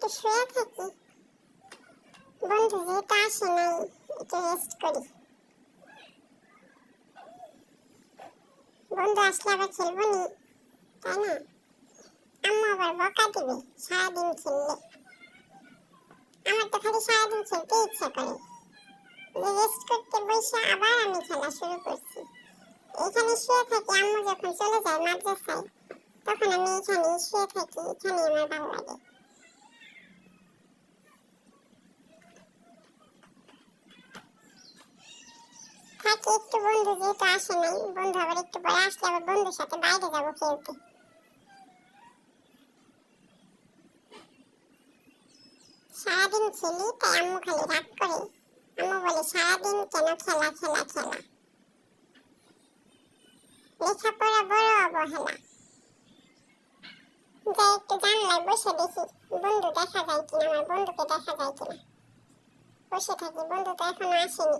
একটু শুয়ে থাকি, বন্ধু যেহেতু আসে নাই একটু রেস্ট করি। বন্ধু আসলে আবার খেলবো নি, তাই না? আম্মু আবার বকা দিবে সারাদিন খেললে। আমার তো খালি সারাদিন খেলতে ইচ্ছা করে। রেস্ট করতে বসে আবার আমি খেলা শুরু করছি। এখানে শুয়ে থাকি, আম্মু যখন চলে যায় মাদ্রাসায় তখন আমি এখানে শুয়ে থাকি, এখানে আমার ভালো লাগে। থাকি একটু, বন্ধু যেহেতু আসে নাই, বন্ধু আবার একটু পরে আসলে আবার বন্ধুর সাথে বাইরে যাবো খেলতে। সারাদিন খেলি তাই আম্মু খালি রাগ করে। আম্মু বলে সারাদিন কেন খেলা খেলা খেলা, লেখাপড়া বড় অবহেলা। যাই একটু জানলায় বসে দেখি বন্ধু দেখা যায় কিনা, আমার বন্ধুকে দেখা যায় কিনা। বসে থাকি, বন্ধু তো এখনো আসেনি।